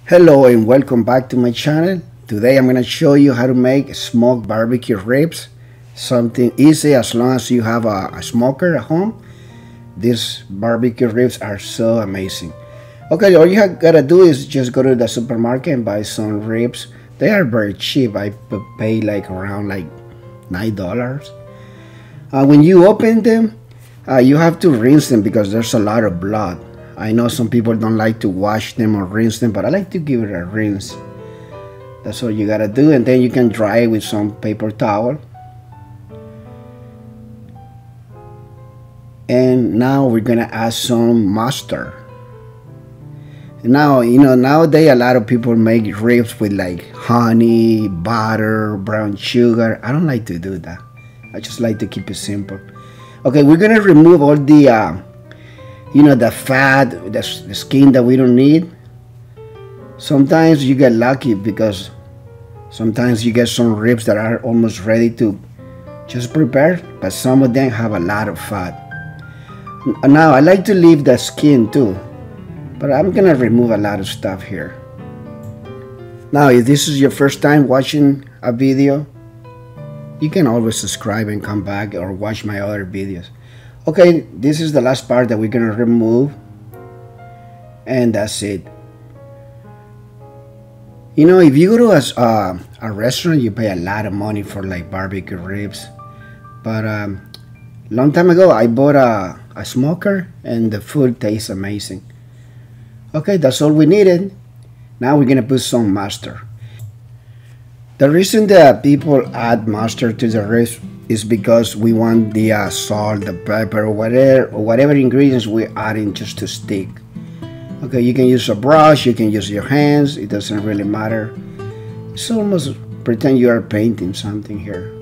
Hello and welcome back to my channel. Today I'm going to show you how to make smoked barbecue ribs. Something easy as long as you have a smoker at home. These barbecue ribs are so amazing. Okay, all you gotta do is just go to the supermarket and buy some ribs. They are very cheap. I pay like around like $9. When you open them, you have to rinse them because there's a lot of blood. I know some people don't like to wash them or rinse them, but I like to give it a rinse. That's all you gotta do, and then you can dry it with some paper towel. And now we're gonna add some mustard. Now, nowadays a lot of people make ribs with like honey, butter, brown sugar. I don't like to do that. I just like to keep it simple. Okay, we're gonna remove all the the fat, the skin that we don't need. Sometimes you get lucky because sometimes you get some ribs that are almost ready to just prepare, but some of them have a lot of fat. Now I like to leave the skin too, but I'm gonna remove a lot of stuff here. Now if this is your first time watching a video, you can always subscribe and come back or watch my other videos. Okay, this is the last part that we're gonna remove, and that's it. If you go to a restaurant, you pay a lot of money for like barbecue ribs, but long time ago I bought a smoker and the food tastes amazing. Okay, that's all we needed. Now we're gonna put some mustard. The reason that people add mustard to the ribs is because we want the salt, the pepper, or whatever ingredients we're adding just to stick. Okay, you can use a brush, you can use your hands, it doesn't really matter. It's almost pretend you are painting something here.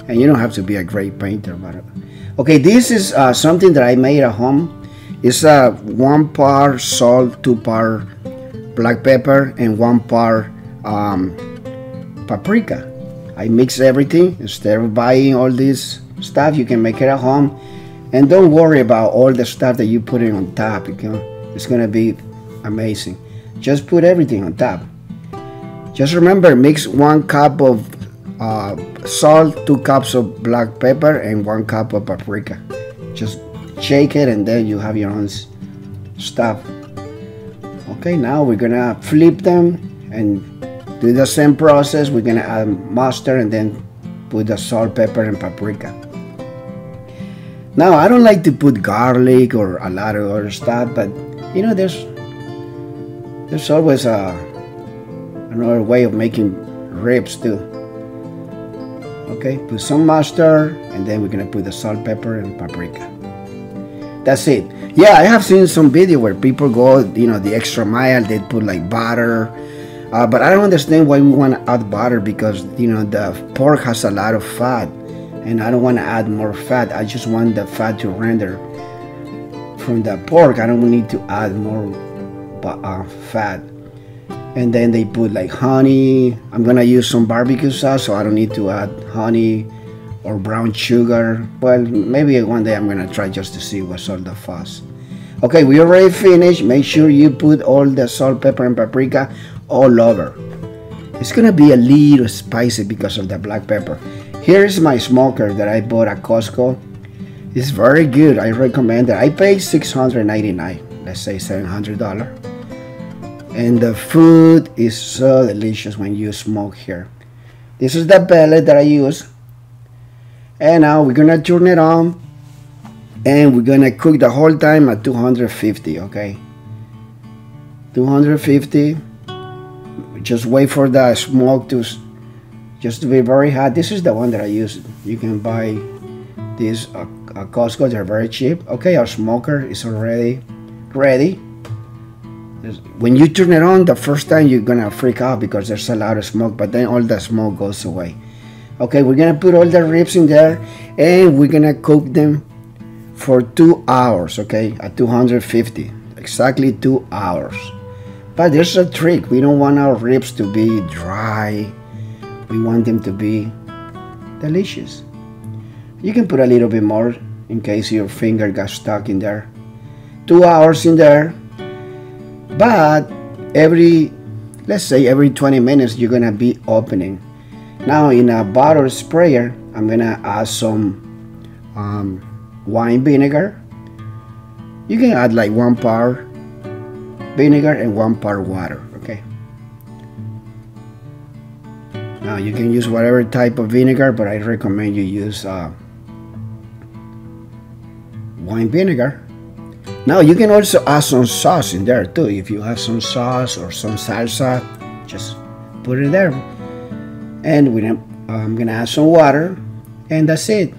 And you don't have to be a great painter, but okay, this is something that I made at home. It's 1 part salt, 2 part black pepper, and 1 part paprika. I mix everything. Instead of buying all this stuff, you can make it at home, and don't worry about all the stuff that you put in on top. It's gonna be amazing. Just put everything on top. Just remember, mix 1 cup of salt, 2 cups of black pepper, and 1 cup of paprika. Just shake it, and then you have your own stuff. Okay, now we're gonna flip them and do the same process. We're gonna add mustard and then put the salt, pepper, and paprika. Now I don't like to put garlic or a lot of other stuff, but there's always another way of making ribs too. Okay, put some mustard and then we're gonna put the salt, pepper, and paprika. That's it. Yeah, I have seen some video where people go, the extra mile. They put like butter. But I don't understand why we want to add butter, because the pork has a lot of fat and I don't want to add more fat. I just want the fat to render from the pork. I don't need to add more fat. And then they put like honey. I'm gonna use some barbecue sauce, so I don't need to add honey or brown sugar. Well, maybe one day I'm gonna try just to see what's all the fuss. Okay, we already finished. Make sure you put all the salt, pepper, and paprika all over. It's gonna be a little spicy because of the black pepper. Here is my smoker that I bought at Costco. It's very good. I recommend it. I paid $699, let's say $700. And the food is so delicious when you smoke here. This is the pellet that I use. And now we're gonna turn it on, and we're gonna cook the whole time at 250, okay? 250. Just wait for the smoke to be very hot. This is the one that I use. You can buy these at Costco. They're very cheap. Okay, our smoker is already ready. When you turn it on the first time, you're gonna freak out because there's a lot of smoke, but then all the smoke goes away. Okay, we're gonna put all the ribs in there, and we're gonna cook them for 2 hours, okay, at 250, exactly 2 hours. But there's a trick. We don't want our ribs to be dry. We want them to be delicious. You can put a little bit more in case your finger got stuck in there. 2 hours in there. But every let's say every 20 minutes you're gonna be opening. Now in a bottle sprayer, I'm gonna add some wine vinegar. You can add like 1 part vinegar and 1 part water, okay? Now you can use whatever type of vinegar, but I recommend you use wine vinegar. Now you can also add some sauce in there too. If you have some sauce or some salsa, just put it there. And I'm gonna add some water, and that's it.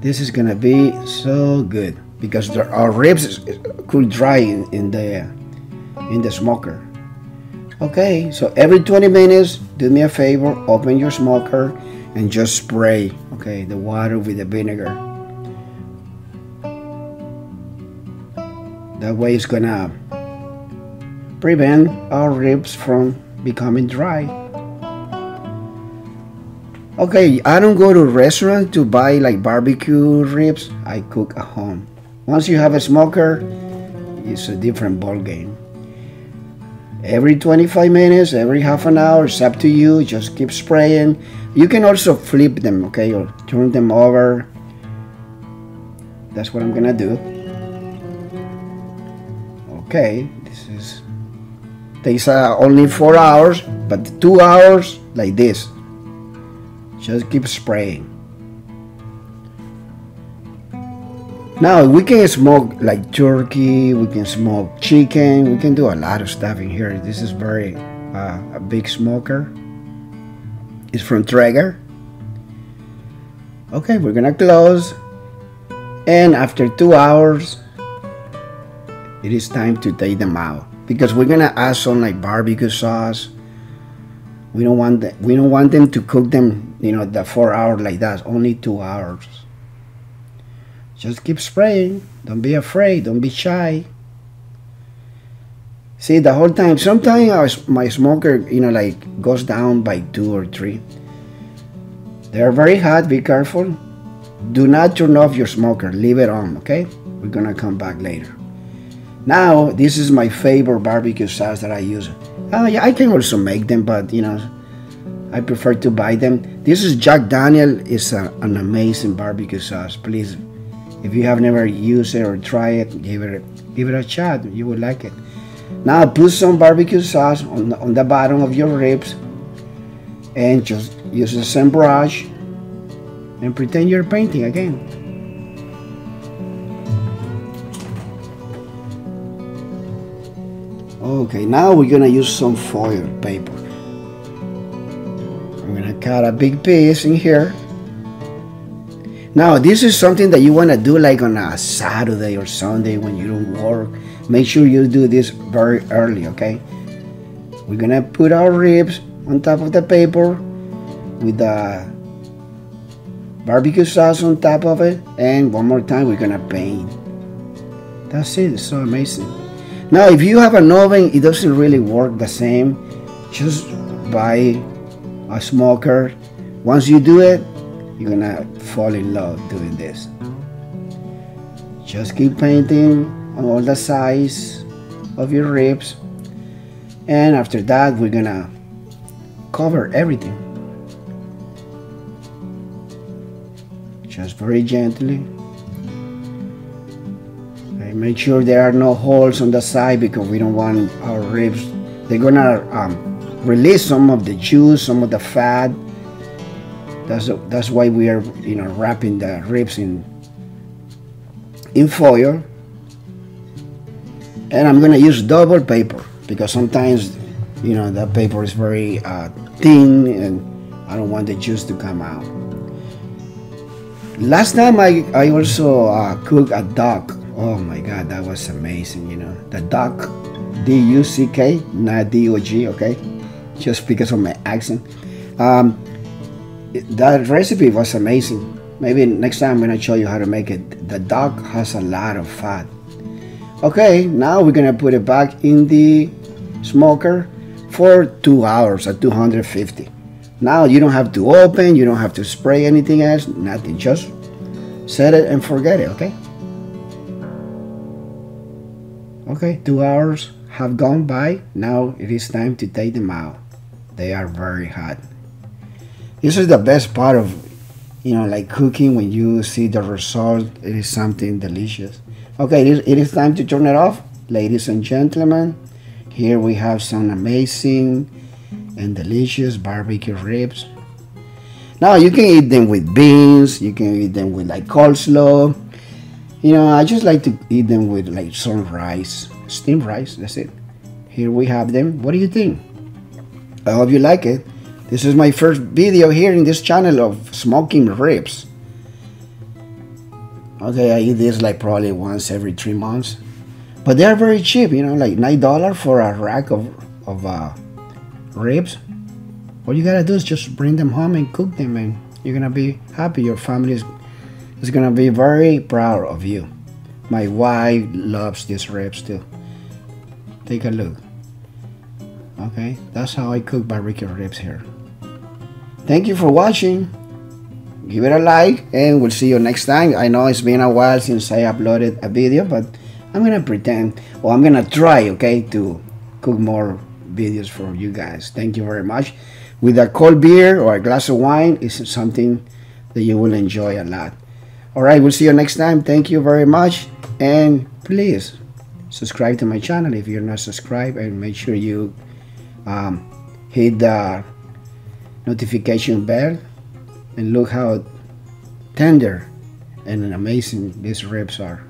This is gonna be so good because our ribs could dry in the smoker. Okay, so every 20 minutes, do me a favor, open your smoker and just spray, okay, the water with the vinegar. That way it's gonna prevent our ribs from becoming dry. Okay, I don't go to restaurants to buy like barbecue ribs. I cook at home. Once you have a smoker, it's a different ball game. Every 25 minutes, every half an hour, it's up to you. Just keep spraying. You can also flip them, okay, or turn them over. That's what I'm gonna do. Okay, this is takes only 4 hours, but 2 hours like this. Just keep spraying. Now we can smoke like turkey, we can smoke chicken, we can do a lot of stuff in here. This is very a big smoker. It's from Traeger. Okay, we're gonna close, and after 2 hours it is time to take them out because we're gonna add some like barbecue sauce. We don't want them to cook them, you know, the 4 hours like that. Only 2 hours. Just keep spraying. Don't be afraid. Don't be shy. See, the whole time. Sometimes my smoker, you know, like goes down by 2 or 3. They're very hot. Be careful. Do not turn off your smoker. Leave it on. Okay. We're gonna come back later. Now, this is my favorite barbecue sauce that I use. Yeah, I can also make them, but you know, I prefer to buy them. This is Jack Daniel. It's an amazing barbecue sauce. Please, if you have never used it or tried it, give it a shot. You will like it. Now put some barbecue sauce on the bottom of your ribs, and just use the same brush and pretend you're painting again. Okay, now we're gonna use some foil paper. I'm gonna cut a big piece in here. Now this is something that you wanna do like on a Saturday or Sunday when you don't work. Make sure you do this very early, okay? We're gonna put our ribs on top of the paper with the barbecue sauce on top of it, and one more time we're gonna paint. That's it. It's so amazing. Now if you have an oven, it doesn't really work the same. Just buy a smoker. Once you do it, you're gonna fall in love doing this. Just keep painting on all the sides of your ribs, and after that we're gonna cover everything. Just very gently. Make sure there are no holes on the side because we don't want our ribs. They're gonna release some of the juice, some of the fat. That's why we are, you know, wrapping the ribs in foil. And I'm gonna use double paper because sometimes, you know, that paper is very thin and I don't want the juice to come out. Last time I also cooked a duck. Oh my God, that was amazing, you know. The duck, D-U-C-K, not D-O-G, okay? Just because of my accent. That recipe was amazing. Maybe next time I'm gonna show you how to make it. The duck has a lot of fat. Okay, now we're gonna put it back in the smoker for 2 hours at 250. Now you don't have to open, you don't have to spray anything else, nothing. Just set it and forget it, okay? Okay, 2 hours have gone by. Now it is time to take them out. They are very hot. This is the best part of, like cooking, when you see the result. It is something delicious. Okay, it is time to turn it off, ladies and gentlemen. Here we have some amazing and delicious barbecue ribs. Now you can eat them with beans, you can eat them with like coleslaw. I just like to eat them with like some rice, steamed rice, that's it. Here we have them. What do you think? I hope you like it. This is my first video here in this channel of smoking ribs. Okay, I eat this like probably once every 3 months. But they're very cheap, like $9 for a rack of ribs. All you gotta do is just bring them home and cook them, and you're gonna be happy. Your family is gonna be very proud of you. My wife loves these ribs too. Take a look. Okay, that's how I cook barbecue ribs here. Thank you for watching. Give it a like, and we'll see you next time. I know it's been a while since I uploaded a video, but I'm gonna pretend, or I'm gonna try, okay, to cook more videos for you guys. Thank you very much. With a cold beer or a glass of wine is something that you will enjoy a lot. All right, we'll see you next time. Thank you very much, and please subscribe to my channel if you're not subscribed, and make sure you hit the notification bell, and look how tender and amazing these ribs are.